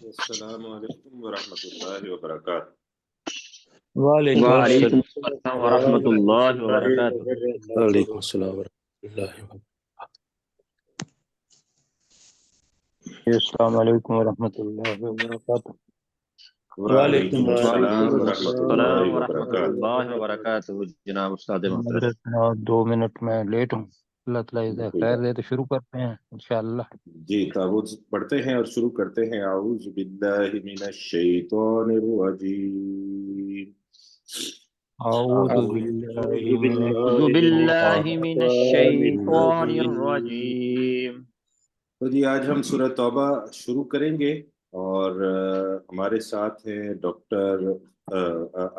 السلام علیکم ورحمۃ اللہ وبرکاتہ۔ وعلیکم وعلیکم السلام السلام ورحمۃ اللہ وبرکاتہ۔ وعلیکم السلام ورحمۃ اللہ وبرکاتہ۔ السلام علیکم ورحمۃ اللہ وبرکاتہ۔ وعلیکم السلام وعلیکم ورحمۃ اللہ السلام ورحمۃ وبرکاتہ۔ اللہ وبرکاتہ۔ جناب استاد محترم، میرے جناب 2 منٹ میں لیٹ ہوں، اللہ تعالیٰ جزائے کوئی خیر بات دے تو شروع کرتے ہیں انشاءاللہ۔ جی، تعوذ پڑھتے ہیں اور شروع کرتے ہیں۔ اعوذ باللہ من الشیطان الرجیم۔ اعوذ اعوذ باللہ من اعوذ الشیطان باللہ من الشیطان الرجیم۔ تو جی آج ہم سورہ توبہ شروع کریں گے، اور ہمارے ساتھ ہیں ڈاکٹر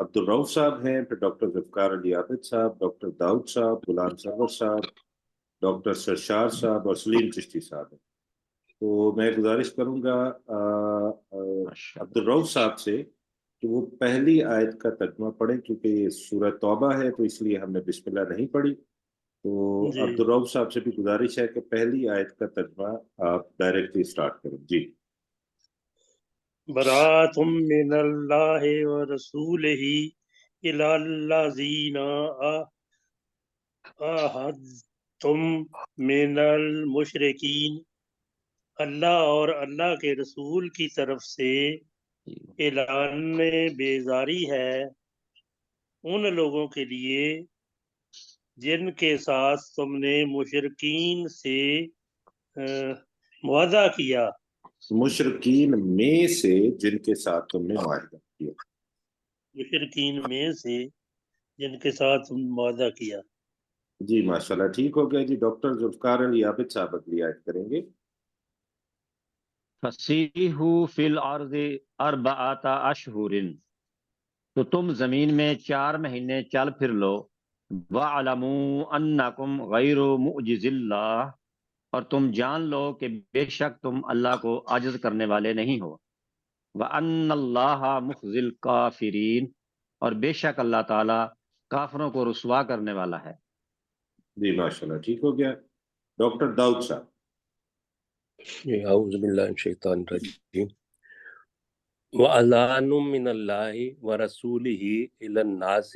عبد الرؤف صاحب ہیں، پھر ڈاکٹر ذوالفقار علی عابد صاحب، ڈاکٹر داؤد صاحب، غلام سرور صاحب، ڈاکٹر سرشار صاحب اور سلیم چشتی صاحب ہیں۔ تو میں گزارش کروں گا عبد الرؤف صاحب سے کہ وہ پہلی آیت کا ترجمہ پڑھیں، کیونکہ یہ سورہ توبہ ہے تو اس لیے ہم نے بسم اللہ نہیں پڑھی۔ تو عبد الرؤف صاحب سے بھی گزارش ہے کہ پہلی آیت کا ترجمہ آپ ڈائریکٹلی سٹارٹ کریں۔ جی۔ برات من اللہ ورسولہ الی الذین عاہدتم من المشرکین، اللہ اور اللہ کے رسول کی طرف سے اعلان بیزاری ہے ان لوگوں کے لیے جن کے ساتھ تم نے مشرکین سے معاہدہ کیا، مشرکین میں سے جن کے ساتھ تم نے معاہدہ کیا۔ مشرکین میں سے جن کے ساتھ تم معاہدہ کیا۔ جی ماشاءاللہ، ٹھیک ہو گیا جی۔ ڈاکٹر ذوالفقار علی عابد صاحب اگلی آیت کریں گے۔ فسیحوا فی الارض اربعۃ اشہر، تو تم زمین میں 4 مہینے چل پھر لو۔ وَاعْلَمُوا أَنَّكُمْ غَيْرُ مُعْجِزِ اللَّهِ، اور تم جان لو کہ بے شک تم اللہ کو عاجز کرنے والے نہیں ہو۔ وَأَنَّ اللَّهَ مُخْزِي الْكَافِرِينَ، اور بے شک اللہ تعالیٰ کافروں کو رسوا کرنے والا ہے۔ جی ماشاءاللہ، ٹھیک ہو گیا۔ ڈاکٹر داؤد صاحب۔ اعوذ باللہ من الشیطان الرجیم۔ وَأَذَانٌ مِّنَ اللَّهِ وَرَسُولِهِ إِلَى النَّاسِ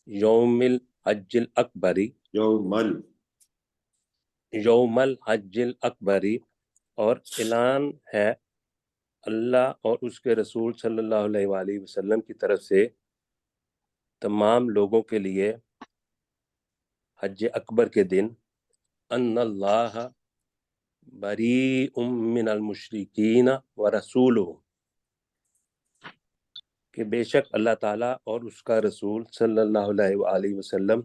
یوم الحج الاکبر، یوم الحج الاکبر، اور اعلان ہے اللہ اور اس کے رسول صلی اللہ علیہ وآلہ وسلم کی طرف سے تمام لوگوں کے لیے حج اکبر کے دن، ان اللہ بریء من المشرکین ورسولہ، کہ بے شک اللہ تعالیٰ اور اس کا رسول صلی اللہ علیہ وآلہ وسلم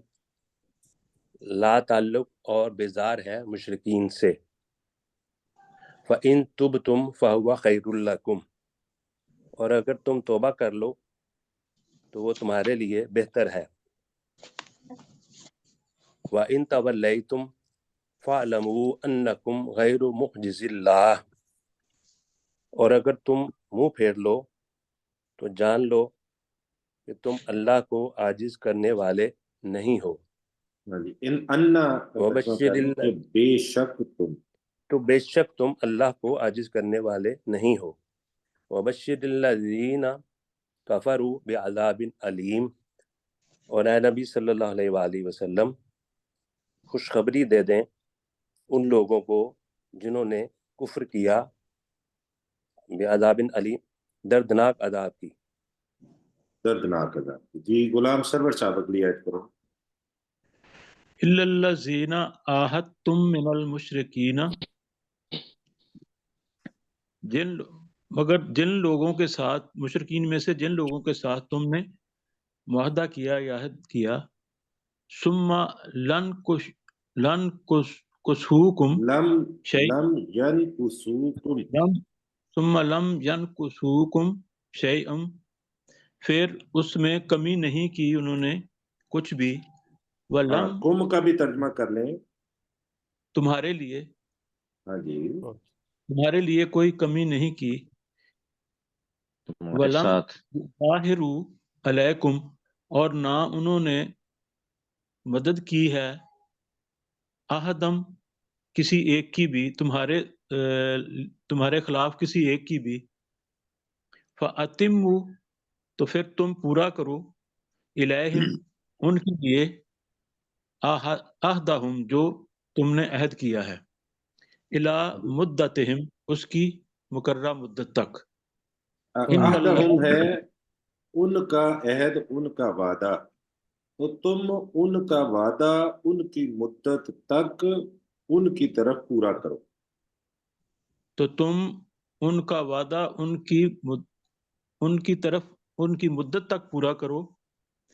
لا تعلق اور بیزار ہے مشرکین سے۔ فَإِن تُبْتُمْ فَهُوَ خَيْرٌ لَكُمْ، اور اگر تم توبہ کر لو تو وہ تمہارے لیے بہتر ہے۔ وَإِن تَوَلَّيْتُمْ فَاعْلَمُوا أَنَّكُمْ غَيْرُ مُعْجِزِ اللَّهِ، اور اگر تم منہ پھیر لو تو جان لو کہ تم اللہ کو عاجز کرنے والے نہیں ہو۔ وَبَشِّرِ کہ بے شک تم، تو بے شک تم اللہ کو عاجز کرنے والے نہیں ہو۔ وَبَشِّرِ الَّذِينَ كَفَرُوا بِعَذَابٍ أَلِيمٍ، اور اے نبی صلی اللہ علیہ وآلہ وسلم خوشخبری دے دیں ان لوگوں کو جنہوں نے کفر کیا، بعذاب علیم، دردناک عذاب کی۔ دردناک عذاب۔ جی غلام سرور صاحب اگلی آیت کرو۔ إِلَّا الَّذِينَ عَاهَدتُّم مِّنَ الْمُشْرِكِينَ، مگر جن لوگوں کے ساتھ، مشرکین میں سے جن لوگوں کے ساتھ تم نے معاہدہ کیا یا عہد کیا، ثم لن کسوکم شیئا، پھر اس میں کمی نہیں کی انہوں نے کچھ بھی۔ وَلَمْ، کم کا بھی ترجمہ کر لیں۔ تمہارے لیے، ہاں جی۔ تمہارے لیے کوئی کمی نہیں کی۔ تمہارے وَلَمْ ساتھ ظَاہِرُوا عَلَیکُم، اور نہ انہوں نے مدد کی ہے، احدم کسی ایک کی بھی تمہارے خلاف کسی ایک کی بھی فَأَتِمُّوا تو پھر تم پورا کرو الیہم ان کے لیے عہدہم جو تم نے عہد کیا ہے الی مدتہم اس کی مقررہ مدت تک ان عہدہم اللہ ہے ان کا عہد، ان کا وعدہ، تو تم ان کا وعدہ ان کی مدت تک ان کی طرف پورا کرو. تو تم ان کا وعدہ ان کی طرف ان کی مدت تک پورا کرو.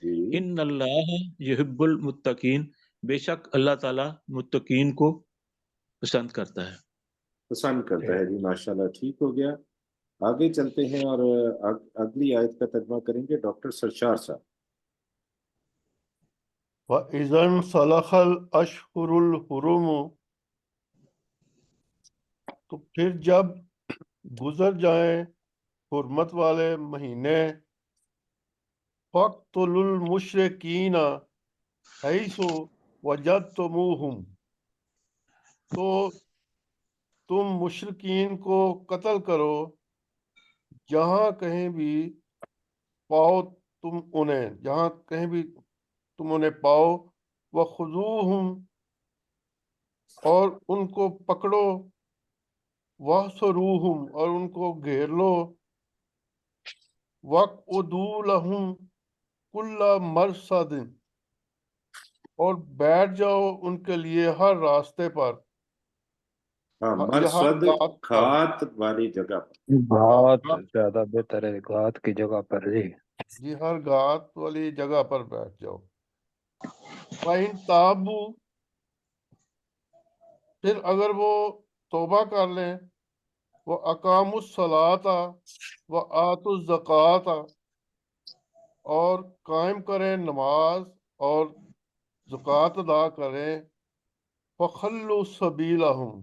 جی ان اللہ یحب المتقین بے شک اللہ تعالیٰ متقین کو پسند کرتا ہے. پسند کرتا ہے. جی ماشاءاللہ ٹھیک ہو گیا. آگے چلتے ہیں اور اگلی آیت کا ترجمہ کریں گے ڈاکٹر سرشار صاحب. وَإِذَا انْسَلَخَ الْأَشْهُرُ الْحُرُمُ تو پھر جب گزر جائیں حرمت والے مہینے فَاقْتُلُوا الْمُشْرِكِينَ حَيْثُ وَجَدْتُمُوهُمْ تو تم مشرکین کو قتل کرو جہاں کہیں بھی پاؤ تم انہیں، جہاں کہیں بھی تم انہیں پاؤ. وَخُذُوهُمْ اور ان کو پکڑو، وَاحْصُرُوهُمْ اور ان کو گھیر لو، وَاقْعُدُوا لَهُمْ كُلَّ مَرْصَدٍ اور بیٹھ جاؤ ان کے لیے ہر راستے پر ہاں یا ہر مرصد گات پر. کھات والی جگہ پر. بہت زیادہ بہتر ہے گھات کی جگہ پر. جی جی ہر گات والی جگہ پر بیٹھ جاؤ. وَإِن تَابُوا پھر اگر وہ توبہ کر لیں، وَأَقَامُوا الصَّلَاةَ وَآتُوا الزَّكَاةَ اور قائم کریں نماز اور زکوٰۃ ادا کریں، فَخَلُّوا سَبِيلَهُمْ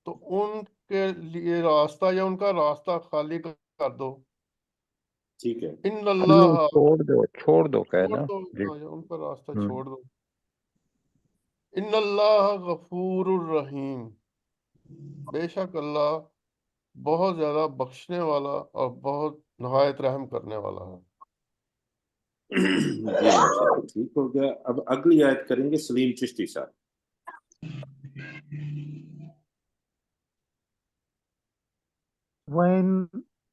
تو ان کے لیے راستہ یا ان کا راستہ خالی کر دو. ٹھیک ہے. ان اللہ چھوڑ دو چھوڑ کہنا. دو، جی ان کا راستہ ہم۔ چھوڑ دو. ان اللہ غفور الرحیم بے شک اللہ بہت زیادہ بخشنے والا اور بہت نہایت رحم کرنے والا ہے. جی ماشاءاللہ ٹھیک ہو گیا. اب اگلی آیت کریں گے سلیم چشتی صاحب. وَإِنْ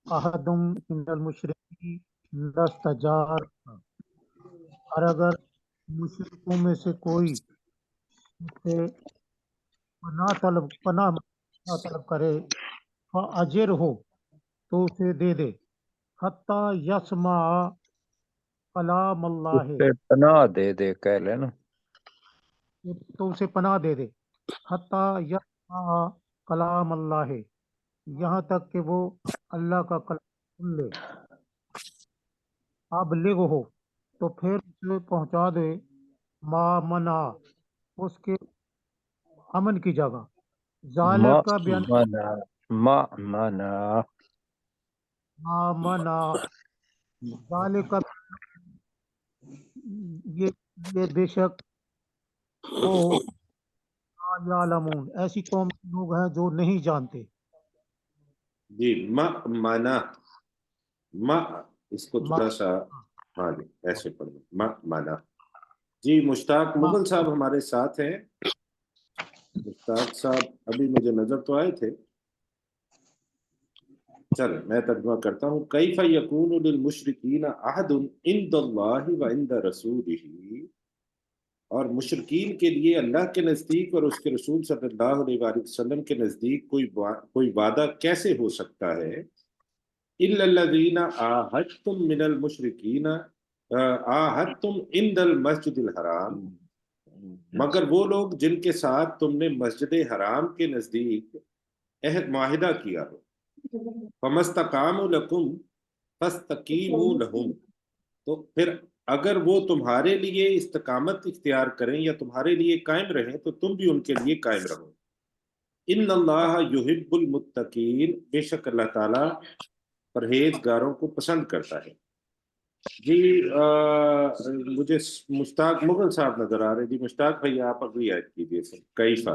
أَحَدٌ مِّنَ الْمُشْرِكِينَ اسْتَجَارَكَ اور اگر مشرکوں میں سے کوئی سے پناہ طلب کرے فَأَجِرْهُ تو اسے دے دے حتیٰ یسمع کلام اس اللہ سے پناہ دے دے کہہ لینا. تو اسے پناہ دے دے حتیٰ یسمع کلام اللہ یہاں تک کہ وہ اللہ کا کلام سن لے. ابلغ ہو تو پھر اسے پہنچا دے ما منع اس کے امن کی جگہ. ذالک بیان ما منع ما منع ذالک یہ بے شک وہ لا یعلمون ایسی قوم کے لوگ ہیں جو نہیں جانتے. جی مانا اس کو تھوڑا سا ہاں جی ایسے پڑھ لیں مانا. جی مشتاق مغل صاحب ہمارے ساتھ ہیں. مشتاق صاحب ابھی مجھے نظر تو آئے تھے. چلیں میں ترجمہ کرتا ہوں. کیف یکون للمشرکین عہد عند اللہ وعند رسولہ اور مشرکین کے لیے اللہ کے نزدیک اور اس کے رسول صلی اللہ علیہ وآلہ وسلم کے نزدیک کوئی وعدہ کیسے ہو سکتا ہے. الا الذین عاہدتم من المشرکین عاہدتم عند المسجد الحرام مگر وہ لوگ جن کے ساتھ تم نے مسجد حرام کے نزدیک عہد معاہدہ کیا ہو. فَمَسْتَقَامُوا لَكُمْ فَاسْتَقِیمُوا لَهُمْ تو پھر اگر وہ تمہارے لیے استقامت اختیار کریں یا تمہارے لیے قائم رہیں تو تم بھی ان کے لیے قائم رہو. ان اللہ یحب المتقین بے شک اللہ تعالیٰ پرہیزگاروں کو پسند کرتا ہے. جی مجھے مشتاق مغل صاحب نظر آ رہے. جی مشتاق بھائی آپ اگلی آیت کیجیے. کیفا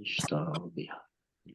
اشتروا بها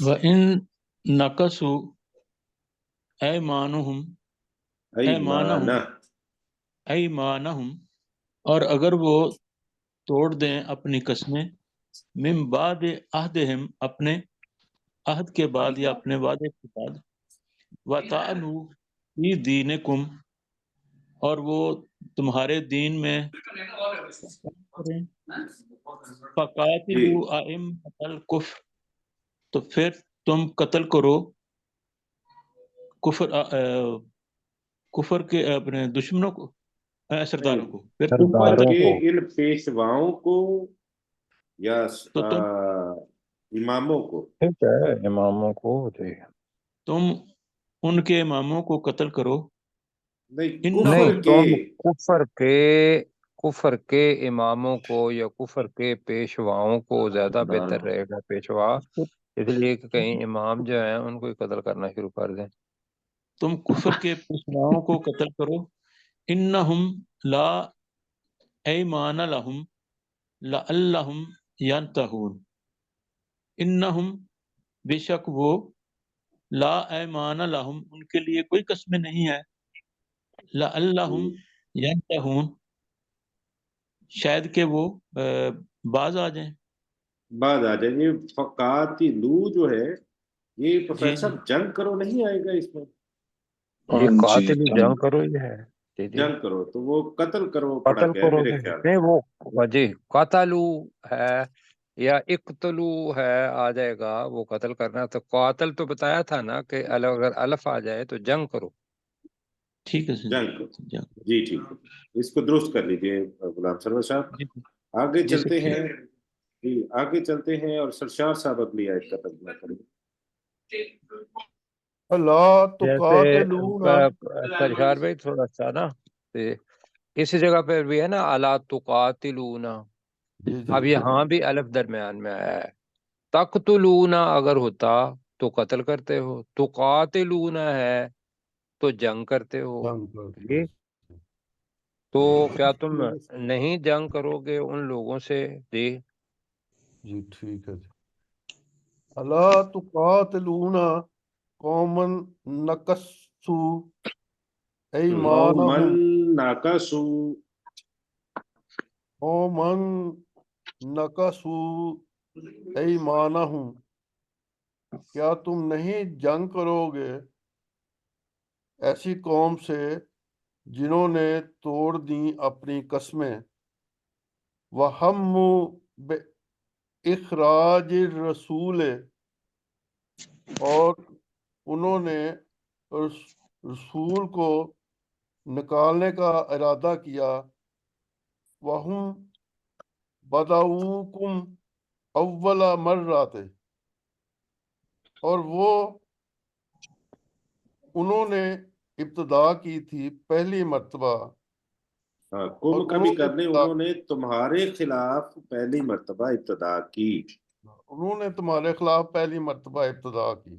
وَإِن نَقَصُوا أَيْمَانَهُمْ أَيْمَانَهُمْ اور اگر وہ توڑ دیں اپنی قسمیں من بعد عہدہم اپنے عہد کے بعد یا اپنے وعدے کے بعد وَطَعَنُوا فِي دِینِکُمْ اور وہ تمہارے دین میں فَقَاتِلُوا أَئِمَّةَ الْكُفْرِ تو پھر تم قتل کرو کفر کے اپنے دشمنوں کو سرداروں کو پھر تم کفر قتل کے ان پیشواؤں کو یا تو تم اماموں کو ٹھیک ہے اماموں کو جی تم ان کے اماموں کو قتل کرو نہیں نہیں کفر کے کفر کے اماموں کو یا کفر کے پیشواؤں کو زیادہ بہتر رہے گا پیشوا اس لیے کہ کہیں امام جو ہیں ان کو ہی قتل کرنا شروع کر دیں تم کفر کے پیشواؤں کو قتل کرو انہم لا ایمان لہم لعلہم ینتہون انہم بے شک وہ لا ایمان لہم ان کے لیے کوئی قسمیں نہیں ہے لعلہم ینتہون شاید کہ وہ باز آ جائیں بعد آ جائیں یہ فقاتلو جو ہے یہ پروفیسر جی صاحب جنگ کرو نہیں آئے گا اس میں یہ قاتل جنگ کرو یہ ہے جی جی جنگ کرو تو وہ قتل کرو پڑا قتل گیا کرو میرے گے خیال نہیں وہ جی قاتلو ہے یا اقتلو ہے آ جائے گا وہ قتل کرنا تو قاتل تو بتایا تھا نا کہ اگر الف آ جائے تو جنگ کرو ٹھیک ہے سر جنگ کرو جنگ جی ٹھیک ہے اس کو درست کر لیجئے غلام سرور صاحب جی آگے جی چلتے سر ہیں جی آگے چلتے ہیں اور سرشار صاحب اگلی آیت کا ترجمہ کریں لا جیسے تقاتلون سرشار بھائی تھوڑا سا نا اسی جگہ پہ بھی ہے نا الا تقاتلون جی اب یہاں بھی الف درمیان میں آیا ہے تقتلون اگر ہوتا تو قتل کرتے ہو تقاتلون ہے تو جنگ کرتے ہو جی تو کیا تم نہیں جنگ کرو گے ان لوگوں سے جی جی ٹھیک ہے الا تقاتلون قوما نکسوا قومن ایمانہم ناکسو قوما نکسوا ایمانہم کیا تم نہیں جنگ کرو گے ایسی قوم سے جنہوں نے توڑ دیں اپنی قسمیں وَهَمُّوا بِإِخْرَاجِ الرَّسُولِ اور انہوں نے رسول کو نکالنے کا ارادہ کیا وَهُمْ بَدَؤُوكُمْ أَوَّلَ مَرَّةٍ اور وہ انہوں نے ابتدا کی تھی پہلی مرتبہ کم اور کا بھی کر لیں انہوں نے تمہارے خلاف پہلی مرتبہ ابتدا کی تمہارے خلاف پہلی مرتبہ ابتدا کی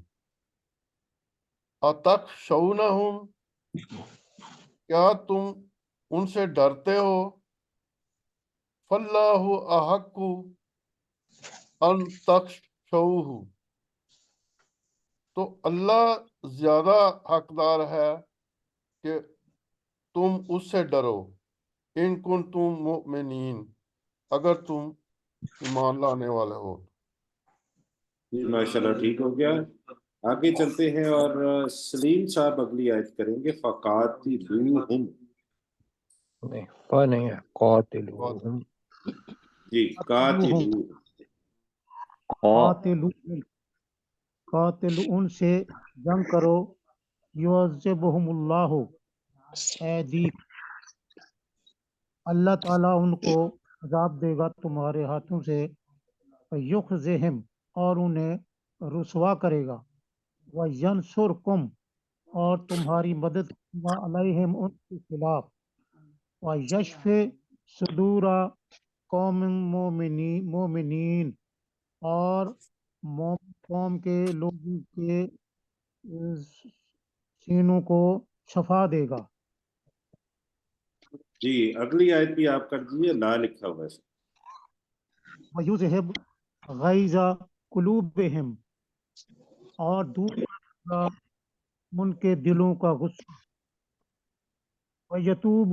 أَتَخْشَوْنَهُمْ کیا تم ان سے ڈرتے ہو فَاللَّهُ أَحَقُّ أَن تَخْشَوْهُ تو اللہ زیادہ حقدار ہے کہ تم اس سے ڈرو ان کنتم مؤمنین اگر تم ایمان لانے والے ہو جی ماشاءاللہ ٹھیک ہو گیا آگے چلتے ہیں اور سلیم صاحب اگلی آیت کریں گے فقاتلوہم نہیں پا نہیں ہے قاتلوہم جی قاتلوہم قاتل ان سے جنگ کرو یعذبہم اللہ اللہ تعالیٰ ان کو عذاب دے گا تمہارے ہاتھوں سے یخزہم اور انہیں رسوا کرے گا وینصرکم اور تمہاری مدد علیہم ان کے خلاف ویشف صدور قوم مومنین اور قوم کے لوگوں کے سینوں کو شفا دے گا جی اگلی آیت بھی آپ کر دیجیے لا لکھا ہوا ہے وَيُذْهِبْ غَيْظَ قُلُوبِهِمْ اور دور کرے گا ان کے دلوں کا غصہ یتوب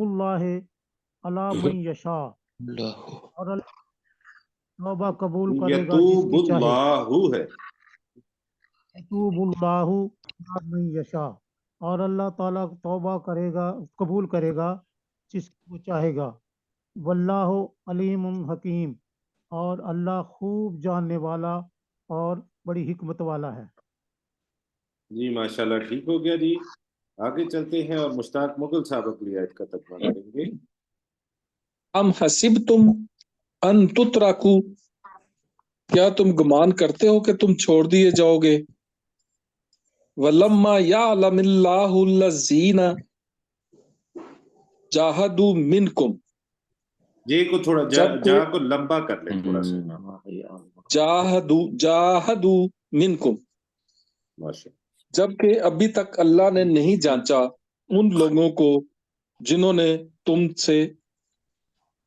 اللہ علی من یشاء اور اللہ توبہ قبول کرے گا جس یتوب کی چاہے اللہ ہے، یتوب اللہ علی من یشاء اور اللہ تعالیٰ توبہ کرے گا قبول کرے گا جس کو چاہے گا واللہ علیم حکیم اور اللہ خوب جاننے والا اور بڑی حکمت والا ہے جی ماشاءاللہ ٹھیک ہو گیا جی. آگے چلتے ہیں اور مشتاق مغل صاحب اگلی آیت کا ترجمہ کریں گے. ام حسبتم ان تترکو، کیا تم گمان کرتے ہو کہ تم چھوڑ دیے جاؤ گے؟ ولما یعلم اللہ الذین جاہدوا منکم، جے کو تھوڑا جب کہ جا کو لمبا کر لیں تھوڑا سا. جاہدوا منکم، ماشاء جبکہ ابھی تک اللہ نے نہیں جانچا ان لوگوں کو جنہوں نے تم سے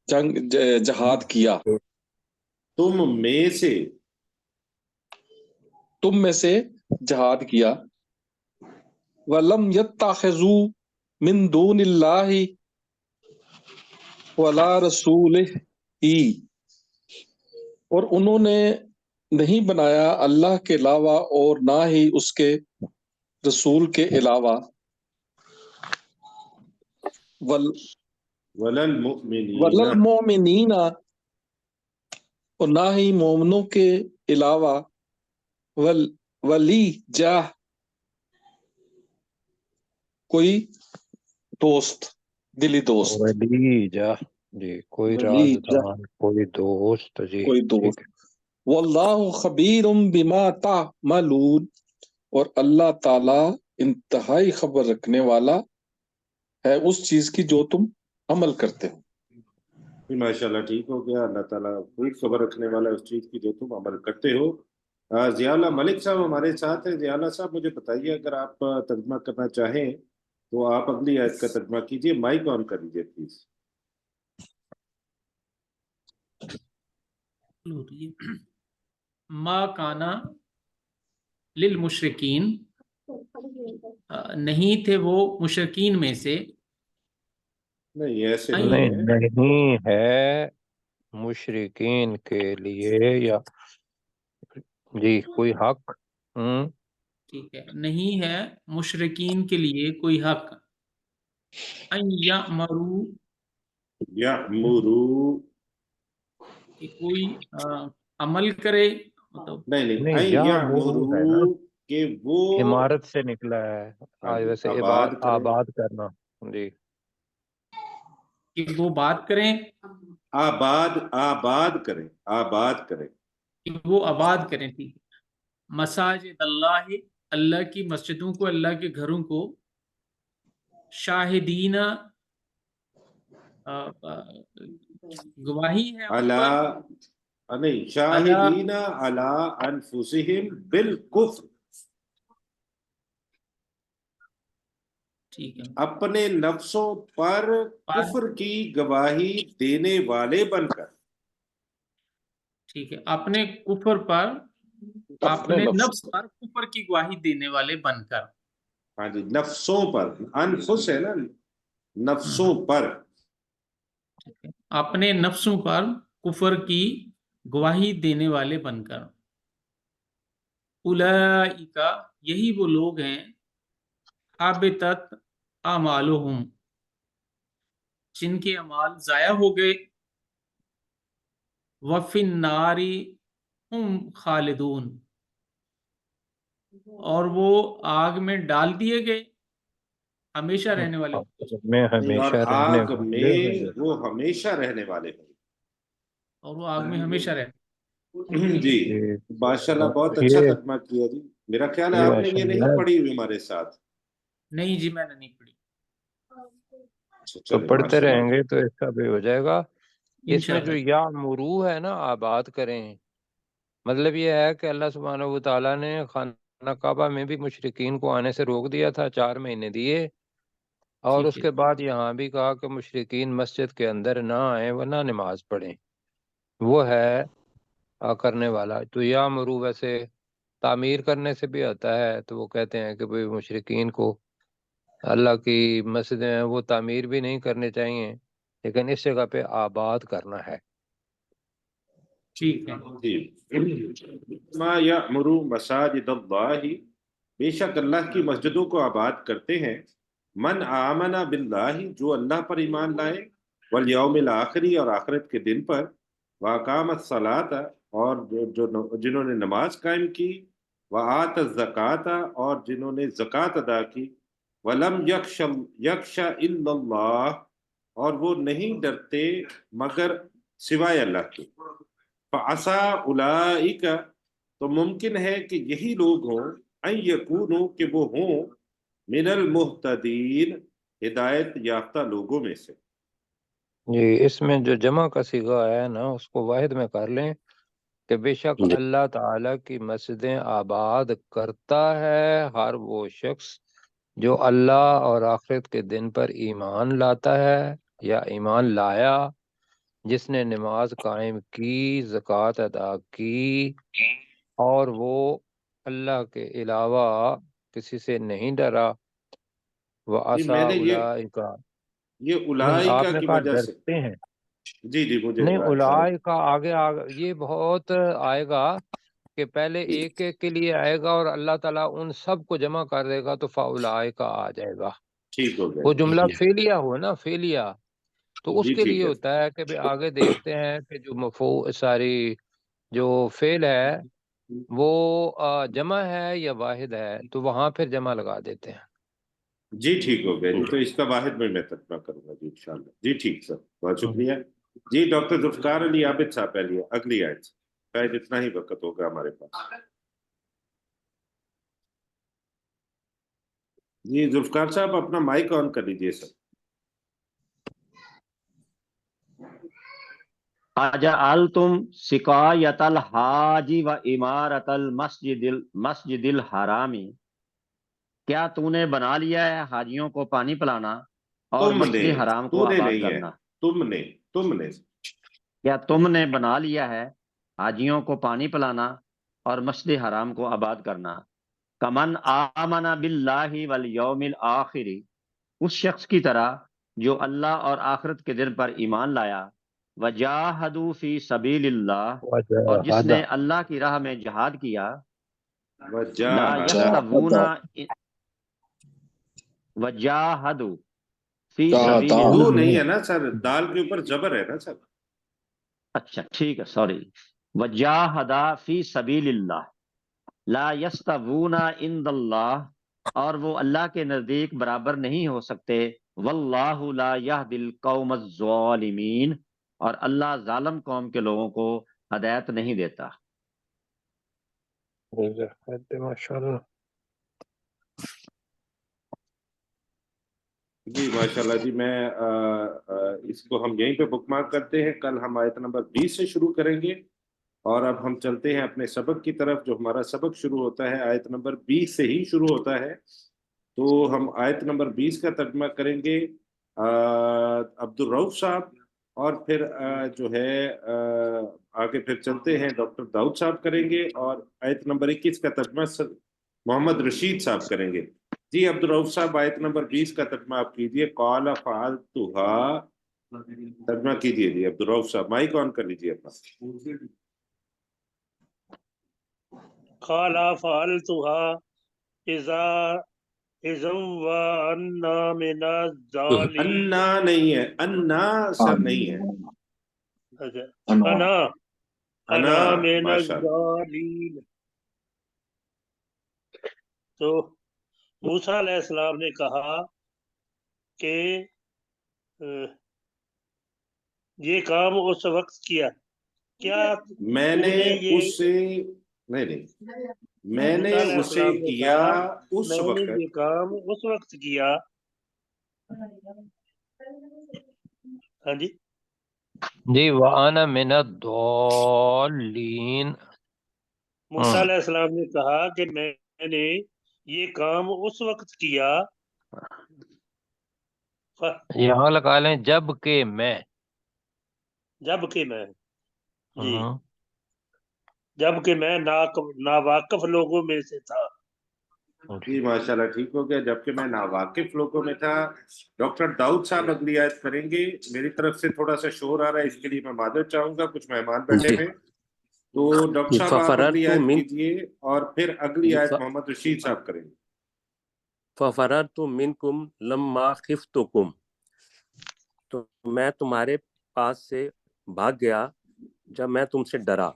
جہاد کیا، تم میں سے جہاد کیا. وَلَمْ يَتَّخِذُوا مِن دُونِ اللَّهِ وَلَا رَسُولِهِ، اور انہوں نے نہیں بنایا اللہ کے علاوہ اور نہ ہی اس کے رسول کے علاوہ. وَلَلْمُؤْمِنِينَ، اور نہ ہی مومنوں کے علاوہ. ولی جاہ، کوئی دوست، دلی دوست. ولی جا جی، کوئی ولی جاہ، رازدار، کوئی دوست جی. کوئی ٹھیک دوست. ہے. واللہ خبیر بما تعملون، اور اللہ تعالی انتہائی خبر رکھنے والا ہے اس چیز کی جو تم عمل کرتے ہو. ماشاءاللہ ٹھیک ہو گیا. اللہ تعالیٰ خوب خبر رکھنے والا ہے اس چیز کی جو تم عمل کرتے ہو. ضیاء اللہ ملک صاحب ہمارے ساتھ ہیں. ضیاء اللہ صاحب مجھے بتائیے اگر آپ ترجمہ کرنا چاہیں تو آپ اگلی آیت کا ترجمہ کیجیے. مائک آن کر لیجیے پلیز. ما کانا للمشرکین، نہیں تھے وہ مشرکین میں سے. نہیں ایسے نہیں ہے مشرکین کے لیے یا جی کوئی حق. ٹھیک ہے، نہیں ہے مشرکین کے لیے کوئی حق ان یأمروا، کہ کوئی عمل کرے، مطلب نہیں ہے نا، کہ وہ عمارت سے نکلا ہے. آج ویسے آباد کرنا جی، کہ وہ بات کریں، آباد کریں. کہ وہ آباد کریں. ٹھیک ہے. مساجد اللہ، اللہ کی مسجدوں کو، اللہ کے گھروں کو. شاہدین، گواہی ہے ان پر. نہیں، شاہدین علی انفسہم بالکفر، ٹھیک ہے، اپنے نفسوں پر کفر کی گواہی دینے والے بن کر. ٹھیک ہے، اپنے کفر پر، اپنے نفس پر کفر کی گواہی دینے والے بن کر. ہاں جی، نفسوں پر، انفس ہے نا، نفسوں پر. اپنے نفسوں پر کفر کی گواہی دینے والے بن کر. اولئک، یہی وہ لوگ ہیں، حبطت اعمالہم، جن کے اعمال ضائع ہو گئے. وفی النار ہم خالدون، اور وہ آگ میں ڈال دیے گئے، ہمیشہ رہنے والے. اور آگ میں وہ ہمیشہ رہنے والے ہیں. اور وہ آگ میں ہمیشہ رہنے. جی ماشاءاللہ بہت اچھا ترجمہ کیا جی. میرا خیال ہے آپ نے یہ نہیں پڑھی ہوئی ہمارے ساتھ. نہیں جی، میں نے نہیں پڑھی. تو پڑھتے رہیں گے تو اس کا بھی ہو جائے گا. اس میں جو یا مرو ہے نا، آباد کریں، مطلب یہ ہے کہ اللہ سبحانہ و تعالیٰ نے خانہ کعبہ میں بھی مشرکین کو آنے سے روک دیا تھا، 4 مہینے دیے، اور اس کے بعد یہاں بھی کہا کہ مشرکین مسجد کے اندر نہ آئیں ورنہ نماز پڑھیں. وہ ہے کرنے والا. تو یا مرو ویسے تعمیر کرنے سے بھی آتا ہے، تو وہ کہتے ہیں کہ بھئی مشرکین کو اللہ کی مسجدیں ہیں وہ تعمیر بھی نہیں کرنے چاہیے، لیکن اس جگہ پہ آباد کرنا ہے۔ ٹھیک ہے، ما یأمر مساجد اللہ، بے شک اللہ کی مسجدوں کو آباد کرتے ہیں، من آمن باللہ، جو اللہ پر ایمان لائے، والیوم الآخری، اور آخرت کے دن پر، واقام الصلاۃ، اور جنہوں نے نماز قائم کی، وآت الزکاۃ، اور جنہوں نے زکوٰۃ ادا کی، ولم یخش الا اللہ، اور وہ نہیں ڈرتے مگر سوائے اللہ کے، فعسا اولئک، تو ممکن ہے کہ یہی لوگ ہوں، ان یکونوا، کہ وہ ہوں، من المہتدین، ہدایت یافتہ لوگوں میں سے۔ جی، اس میں جو جمع کا صیغہ ہے نا اس کو واحد میں کر لیں کہ بے شک جی اللہ تعالیٰ کی مسجدیں آباد کرتا ہے ہر وہ شخص جو اللہ اور آخرت کے دن پر ایمان لاتا ہے یا ایمان لایا، جس نے نماز قائم کی، زکوٰۃ ادا کی، اور وہ اللہ کے علاوہ کسی سے نہیں ڈرا، جی وَعَسَىٰ میں نے أُولَٰئِکَ، یہ نہیں آپ اولائکا نے کی کہا وجہ سے، ڈرتے ہیں، جی مجھے نہیں سوری، اولئک آگے یہ بہت آئے گا کہ پہلے ایک ایک کے لیے آئے گا اور اللہ تعالیٰ ان سب کو جمع کر دے گا تو فاولئک آ جائے گا، ٹھیک ہو گیا وہ جی، جملہ فعلیہ ہو نا، فعلیہ، تو اس جی کے ٹھیک لیے ہے، ہوتا ہے کہ بھی آگے دیکھتے ہیں کہ جو ساری جو فعل ہے وہ جمع ہے یا واحد ہے، تو وہاں پھر جمع لگا دیتے ہیں۔ جی ٹھیک ہو گیا جی، تو اس کا واحد میں ترجمہ کروں گا جی انشاءاللہ، جی ٹھیک سر، بہت شکریہ جی۔ ڈاکٹر ذوالفقار علی عابد صاحب پہلے اگلی آیت، شاید اتنا ہی وقت ہوگا ہمارے پاس۔ جی ذوالفقار صاحب اپنا مائک آن کر لیجئے سر۔ اجعلتم سقایۃ الحاج و عمارت المسجد الحرام، کیا تو نے بنا لیا ہے حاجیوں کو پانی پلانا اور تم مسجد نے، حرام کو تو نے آباد نہیں ہے، کرنا؟ تم نے کیا تم نے بنا لیا ہے حاجیوں کو پانی پلانا اور مسجد حرام کو آباد کرنا؟ کمن آمن باللہ والیوم الآخر، اس شخص کی طرح جو اللہ اور آخرت کے دن پر ایمان لایا، وجاہدوا فی سبیل اللہ، اور جس نے اللہ کی راہ میں جہاد کیا، لا یستوون، وجاہدوا فی سبیل دو اللہ، نہیں ہے نا سر، دال کے اوپر زبر ہے نا سر۔ اچھا ٹھیک ہے، سوری، وجاہدا فی سبیل اللہ، لا یستوون عند اللہ، اور وہ اللہ کے نزدیک برابر نہیں ہو سکتے، واللہ لا یہدی القوم الظالمین، اور اللہ ظالم قوم کے لوگوں کو ہدایت نہیں دیتا۔ ماشاءاللہ۔ جی ماشاءاللہ جی، میں اس کو ہم یہیں پہ بک مارک کرتے ہیں، کل ہم آیت نمبر 20 سے شروع کریں گے، اور اب ہم چلتے ہیں اپنے سبق کی طرف۔ جو ہمارا سبق شروع ہوتا ہے آیت نمبر 20 سے ہی شروع ہوتا ہے، تو ہم آیت نمبر 20 کا ترجمہ کریں گے عبدالرؤف صاحب، اور پھر جو ہے آگے پھر چلتے ہیں ڈاکٹر داؤد صاحب کریں گے، اور آیت نمبر 21 کا ترجمہ محمد رشید صاحب کریں گے۔ جی عبدالرؤف صاحب آیت نمبر 20 کا ترجمہ آپ کیجئے، قال فعلتها، ترجمہ کیجئے جی عبدالرؤف صاحب، مائک آن کر لیجئے اپنا۔ قال فعلتها اذا وانا من الظالمين، انا نہیں ہے، انا سر نہیں ہے، اچھا، انا من ماشاء اللہ۔ الظالمین۔ تو موسیٰ علیہ السلام نے کہا کہ یہ کام اس وقت کیا، کیا میں تو نے نے یہ، اسے نہیں، میں نے موسیٰ علیہ اسے السلام نے کیا کہا اس میں نے وقت، یہ کام اس وقت کیا، ہاں جی، جی وَأَنَا مِنَ الضَّالِّينَ، موسیٰ علیہ السلام نے کہا کہ میں نے یہ کام اس وقت کیا، یہاں لگا لیں جب کہ میں، جب کہ میں، جی، جبکہ میں ناواقف لوگوں میں سے تھا. جی ماشاءاللہ ٹھیک ہو گیا. جبکہ میں ناواقف لوگوں میں تھا. ڈاکٹر داؤد صاحب اگلی آیت کریں گے. میری طرف سے تھوڑا سا شور آ رہا ہے، اس کے لیے میں معذرت چاہوں گا، کچھ مہمان بیٹھے جی ہیں. تو ڈاکٹر صاحب آپ ففررت اگلی آیت من کیجئے اور پھر اگلی آیت محمد رشید صاحب کریں گے. ففررت منکم لما خفتکم، تو میں تمہارے پاس سے بھاگ گیا جب میں تم سے ڈرا.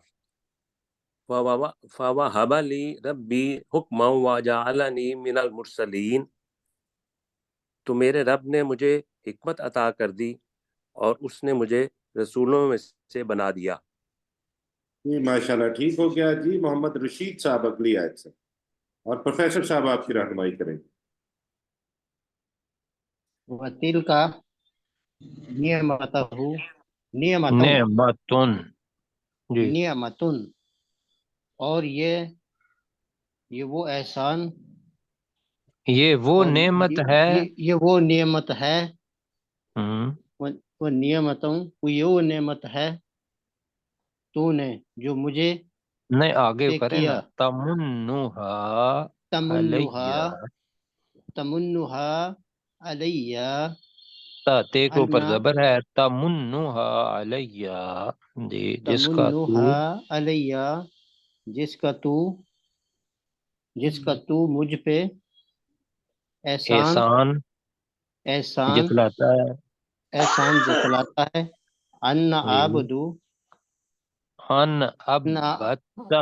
فوہب لی ربی حکما وجعلنی من المرسلین، تو میرے رب نے مجھے حکمت عطا کر دی اور اس نے مجھے رسولوں میں سے بنا دیا. جی ماشاءاللہ ٹھیک ہو گیا. جی محمد رشید صاحب اگلی آیت سے، اور پروفیسر صاحب آپ کی رہنمائی کریں گے. وَتِلْكَ نِعْمَتُ نعمتن. جی نعمتن، اور یہ وہ احسان، یہ وہ اور نعمت ہے. یہ وہ نعمت ہے. ہم، وہ نعمتوں، یہ وہ نعمت ہے تو نے جو مجھے نہیں آگے پہ کرے نا. کیا. تمنہا علیہ. تمنہا علیہ، تے کے اوپر انا زبر ہے. تمنہا علیہ. جی جس کا تو تمنہا علیہ، جس کا تو مجھ پہ احسان احسان احسان جتلاتا ہے. احسان جتلاتا ہے. ان جی عبدو ان ان ابتا.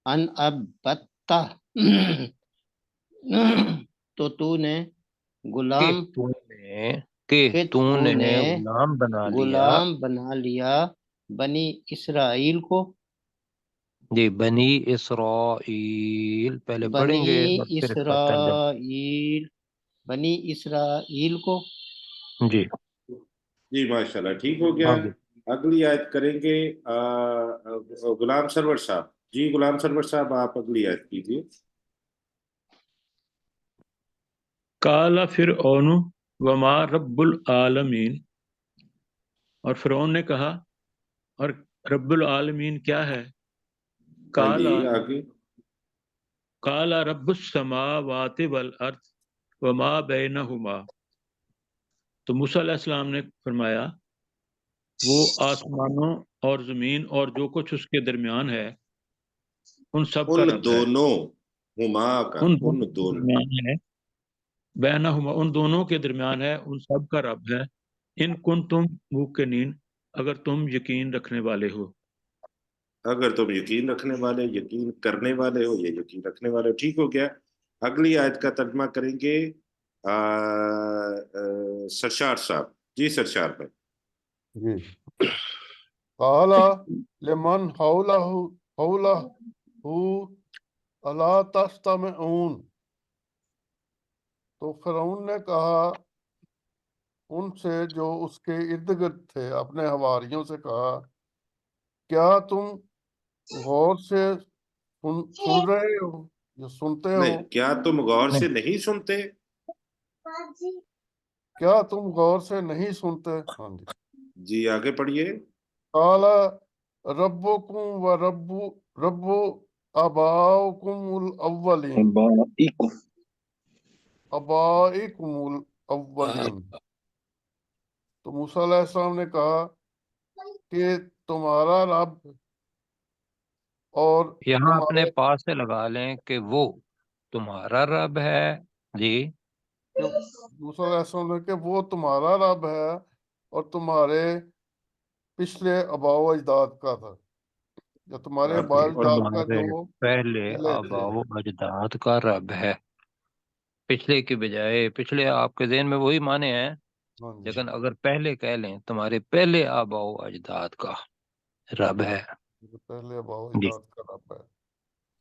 ان ابتا تو نے کہ غلام تو نے کہ کہ تو تو نے نے غلام بنا لیا. غلام بنا لیا بنی اسرائیل کو. جی بنی اسرائیل پہلے پڑھیں گے بنی اور پھر اس کا ترجمہ. اسرائیل بنی اسرائیل کو. جی جی ماشاءاللہ ٹھیک ہو گیا. آگے. اگلی آیت کریں گے غلام سرور صاحب. جی غلام سرور صاحب آپ اگلی آیت کیجیے. قال فرعون وما رب العالمین، اور فرعون نے کہا اور رب العالمین کیا ہے. ہاں جی قال آگے. قال رب السماوات والارض وما بینہما، تو موسیٰ علیہ السلام نے فرمایا وہ آسمانوں اور زمین اور جو کچھ اس کے درمیان ہے ان سب کا ان رب ہے. دونوں، ہما کا ان ان دونوں کے دونوں. درمیان ہے، بینہما ان دونوں کے درمیان ہے، ان سب کا رب ہے. ان کن تم موقنین، اگر تم یقین رکھنے والے ہو. اگر تم یقین رکھنے والے، یقین کرنے والے ہو یا یقین رکھنے والے ہو. ٹھیک ہو گیا. اگلی آیت کا ترجمہ کریں گے سرشار صاحب. جی سرشار بھائی. جی. قال لمن حولہ الا تستمعون، تو فرعون نے کہا ان سے جو اس کے ارد گرد تھے، اپنے حواریوں سے کہا کیا تم غور سے سن رہے ہو یا سنتے ہو؟ نہیں، کیا تم غور نہیں سے نہیں سنتے؟ کیا تم غور سے نہیں سنتے؟ ہاں جی. جی آگے پڑھیے. قال ربکم و رب آبائکم الاولین، آبائکم الاولین. تو موسیٰ علیہ السلام نے کہا کہ تمہارا رب اور یہاں اپنے تمہارے، پاس سے لگا لیں کہ وہ تمہارا رب ہے. جی کہ موسیٰ علیہ السلام نے کہ وہ تمہارا رب ہے اور تمہارے پچھلے آباء و اجداد کا تھا، یا تمہارے آباء و اور اجداد کا تمہارے جو پہلے پہلے تھے. آباء و اجداد کا رب ہے. پچھلے کی بجائے پچھلے آپ کے ذہن میں وہی معنی ہیں، ہاں جی. لیکن اگر پہلے کہہ لیں تمہارے پہلے آباء و اجداد کا رب ہے. پہلے آباء و جی اجداد کا رب ہے.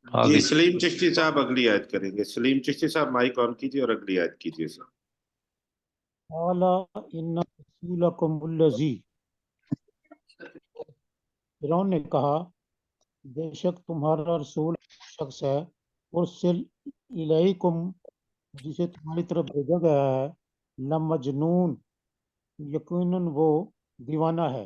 جی آگے. سلیم چشتی صاحب اگلی آیت کریں گے. سلیم چشتی صاحب مائک آن کیجیے اور اگلی آیت کیجیے سر. قال ان رسولکم الذی، فرعون نے کہا بے شک تمہارا رسول شخص ہے، ارسل الیکم، جسے تمہاری طرف بھیجا گیا ہے، لمجنون، یقیناً وہ دیوانہ ہے.